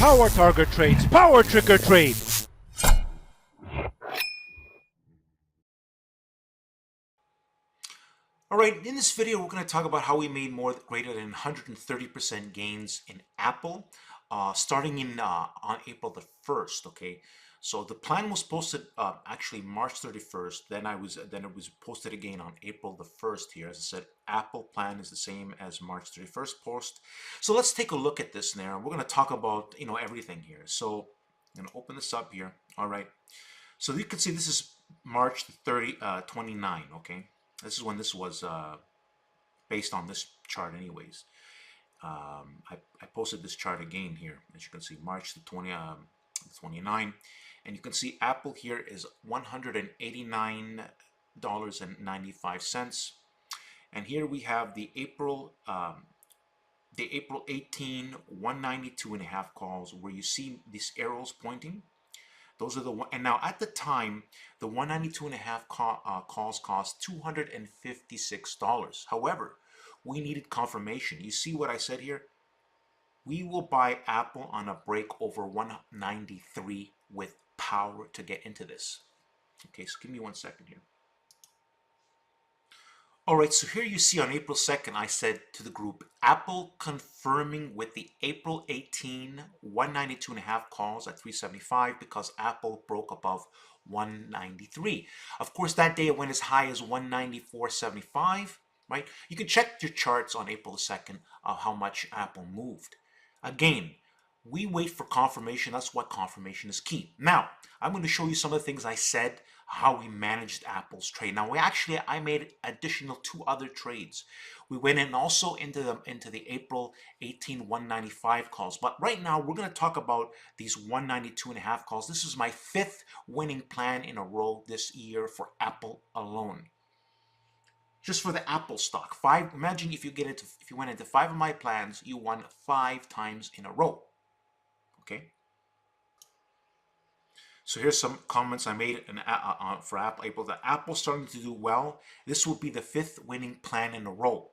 Power target trades, power trigger trades. Alright, in this video we're going to talk about how we made greater than 130% gains in Apple starting in on April the 1st, okay? So the plan was posted actually March 31st, then it was posted again on April the 1st here. As I said, Apple plan is the same as March 31st post. So let's take a look at this now. We're going to talk about, everything here. So I'm going to open this up here. Alright, so you can see this is March 29, okay? This is when this was based on this chart anyways. I posted this chart again here, as you can see, March the 29, and you can see Apple here is $189.95, and here we have the April 18 192.5 calls, where you see these arrows pointing. Those are the one, and now at the time, the 192.5 calls cost $256. However, we needed confirmation. You see what I said here? We will buy Apple on a break over 193 with power to get into this. Okay, so give me 1 second here. Alright, so here you see on April 2nd, I said to the group, Apple confirming with the April 18 192.5 calls at 375 because Apple broke above 193. Of course, that day it went as high as 194.75, right? You can check your charts on April the 2nd of how much Apple moved. Again, we wait for confirmation. That's what confirmation is key. Now, I'm going to show you some of the things I said, how we managed Apple's trade. Now, I made additional 2 other trades. We went in also into the April 18 195 calls. But right now, we're going to talk about these 192.5 calls. This is my 5th winning plan in a row this year for Apple alone. Just for the Apple stock. Imagine if you went into 5 of my plans, you won 5 times in a row. Okay. So here's some comments I made for Apple. The Apple's starting to do well. This will be the 5th winning plan in a row.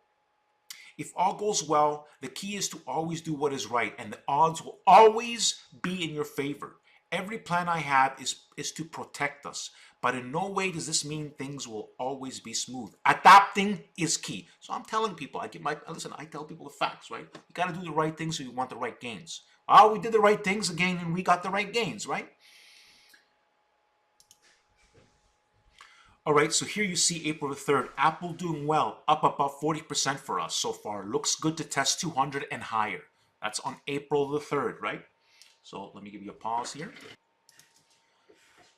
If all goes well, the key is to always do what is right, and the odds will always be in your favor. Every plan I have is to protect us, but in no way does this mean things will always be smooth. Adapting is key. So I'm telling people, I tell people the facts, right? You got to do the right things so you want the right gains. Oh, we did the right things again and we got the right gains, right? All right, so here you see April the 3rd, Apple doing well, up about 40% for us so far. Looks good to test 200 and higher. That's on April the 3rd, right? So let me give you a pause here.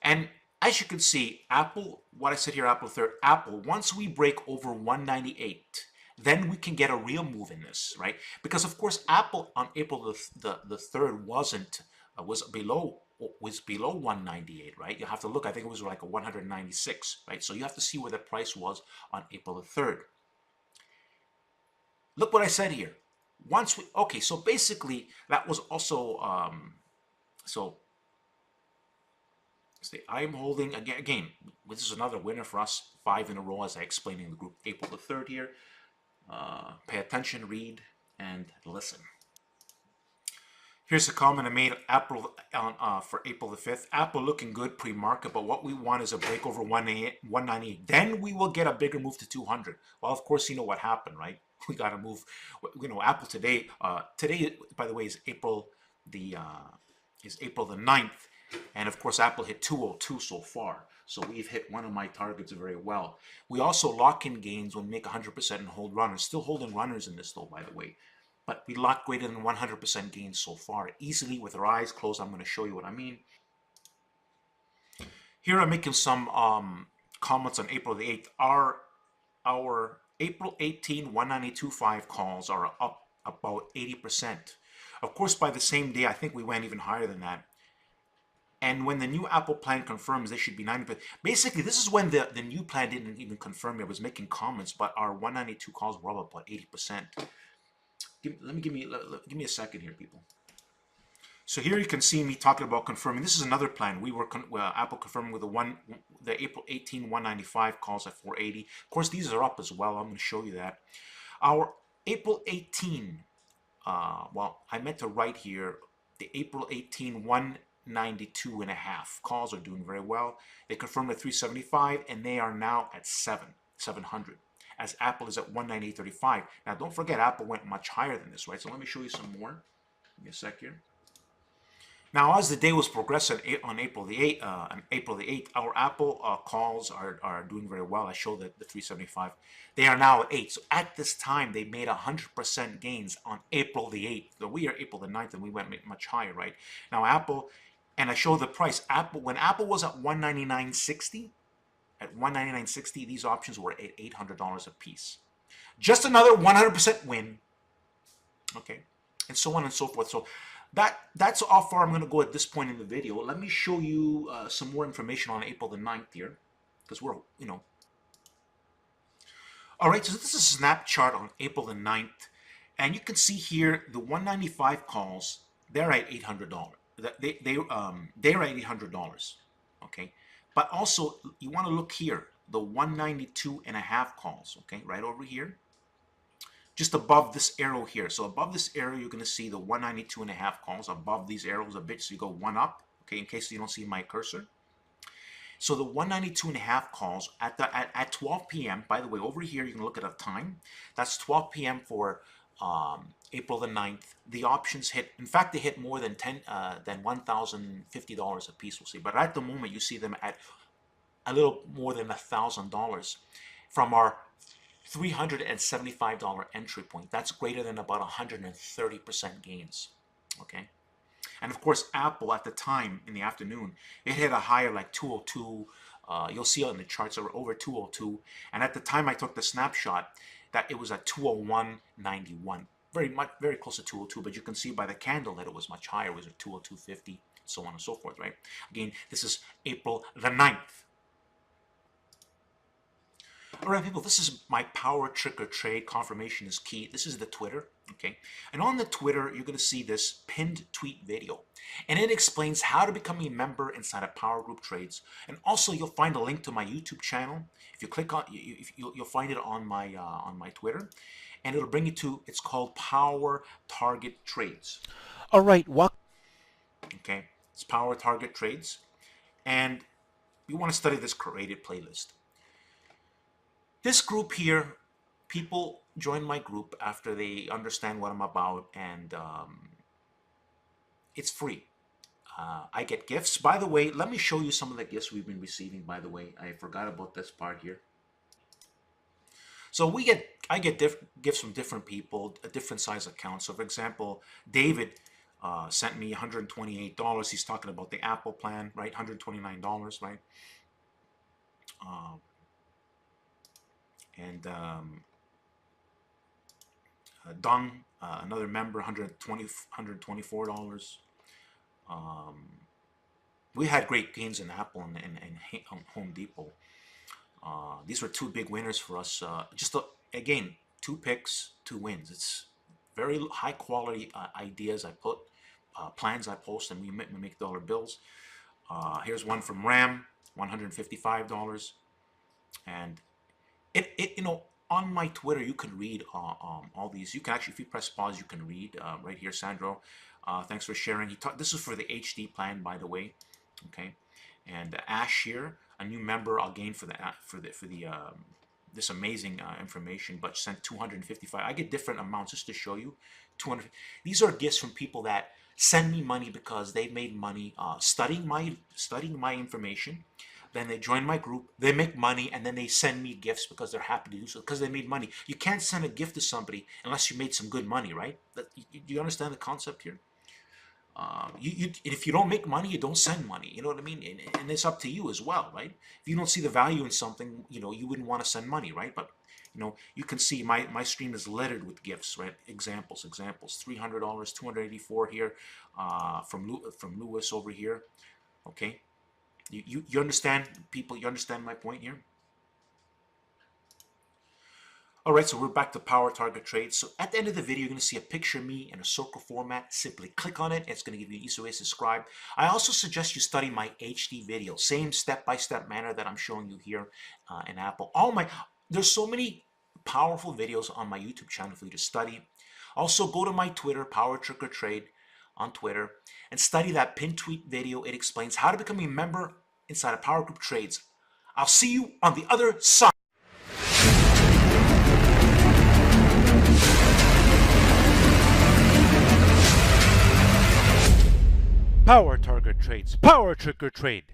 And as you can see, Apple, what I said here, Apple 3rd, Apple, once we break over 198, then we can get a real move in this, right? Because of course, Apple on April the 3rd was below 198, right? You have to look. I think it was like a 196, right? So you have to see where the price was on April the 3rd. Look what I said here. Okay, so basically that was also I'm holding again. This is another winner for us, 5 in a row, as I explained in the group. April the 3rd here. Pay attention, read, and listen. Here's a comment I made Apple for April the 5th. Apple looking good pre-market, but what we want is a break over 198. Then we will get a bigger move to 200. Well, of course, you know what happened, right? We got to move. Apple today. Today, by the way, is April the 9th, and of course, Apple hit 202 so far. So we've hit one of my targets very well. We also lock in gains when we make 100% and hold runners. Still holding runners in this though, by the way. But we locked greater than 100% gains so far, easily with our eyes closed. I'm going to show you what I mean. Here I'm making some comments on April the 8th. Our April 18 192.5 calls are up about 80%. Of course, by the same day, I think we went even higher than that. And when the new Apple plan confirms, they should be 90%. Basically, this is when the new plan didn't even confirm. I was making comments, but our 192 calls were up about 80%. Give me a second here, people. So here you can see me talking about confirming. This is another plan. We were Apple confirming with the April 18 195 calls at 480. Of course, these are up as well. I'm going to show you that. Our April 18, well, I meant to write here The April 18, 192 and a half calls are doing very well. They confirmed at 375 and they are now at 700. As Apple is at 198.35. Now don't forget Apple went much higher than this, right? So let me show you some more. Give me a sec here. Now, as the day was progressing on April the 8th, our Apple calls are doing very well. I showed the 375. They are now at 8. So at this time, they made 100% gains on April the 8th. So we are April the 9th, and we went much higher, right? Now, Apple, and I showed the price. When Apple was at 199.60, these options were at $800 a piece. Just another 100% win. Okay, and so on and so forth. So that's how far I'm going to go at this point in the video. Let me show you some more information on April the 9th here, because we're, all right, so this is a snap chart on April the 9th, and you can see here the 195 calls, they're at $800. They're at $800, okay? But also, you want to look here, the 192 and a half calls, okay, right over here. Just above this arrow here. So above this arrow, you're going to see the 192 and a half calls. Above these arrows a bit, so you go one up, okay, in case you don't see my cursor. So the 192 and a half calls at 12 p.m., by the way, over here, you can look at a time. That's 12 p.m. for April the 9th. The options hit, in fact, they hit more than $1,050 a piece, we'll see. But at the moment, you see them at a little more than $1,000 from our $375 entry point. That's greater than about 130% gains, okay? And of course, Apple at the time in the afternoon, it hit a higher like 202. You'll see it in the charts over 202. And at the time I took the snapshot, that it was at 201.91. Very close to 202, but you can see by the candle that it was much higher. It was at 202.50, so on and so forth, right? Again, this is April the 9th. All right, people, this is my power trick or trade. Confirmation is key. This is the Twitter, okay? And on the Twitter, you're going to see this pinned tweet video. And it explains how to become a member inside of Power Group Trades. And also, you'll find a link to my YouTube channel. If you click on, you'll find it on my Twitter. And it'll bring you to, it's called Power Target Trades. All right, Okay, it's Power Target Trades. And you want to study this curated playlist. This group here, people join my group after they understand what I'm about, and it's free. I get gifts. By the way, let me show you some of the gifts we've been receiving, by the way. I forgot about this part here. So I get gifts from different people, a different size account. So for example, David sent me $128. He's talking about the Apple plan, right? $129, right? And Dung, another member, $124. We had great gains in Apple and Home Depot. These were two big winners for us. Again, 2 picks, 2 wins. It's very high quality ideas I put, plans I post, and we make dollar bills. Here's one from Ram, $155, and on my Twitter, you can read all these. You can actually, if you press pause, you can read right here. Sandro, thanks for sharing. This is for the HD plan, by the way. Okay, and Ash here, a new member, I'll gain for this amazing information, but sent 255. I get different amounts just to show you. 200. These are gifts from people that send me money because they've made money studying my information. Then they join my group, they make money, and then they send me gifts because they're happy to do so, because they made money. You can't send a gift to somebody unless you made some good money, right? Do you understand the concept here? If you don't make money, you don't send money. You know what I mean? And it's up to you as well, right? If you don't see the value in something, you wouldn't want to send money, right? But you can see my stream is littered with gifts, right? Examples, $300, $284 here, from Lewis over here, okay? You understand, people? You understand my point here? All right, so we're back to Power Target Trades. So at the end of the video, you're going to see a picture of me in a circle format. Simply click on it. It's going to give you an easy way to subscribe. I also suggest you study my HD video, same step-by-step manner that I'm showing you here in Apple. There's so many powerful videos on my YouTube channel for you to study. Also, go to my Twitter, Power Trick or Trade. on Twitter and study that pinned tweet video. It explains how to become a member inside of Power Group Trades. I'll see you on the other side. Power target trades. Power trigger trade.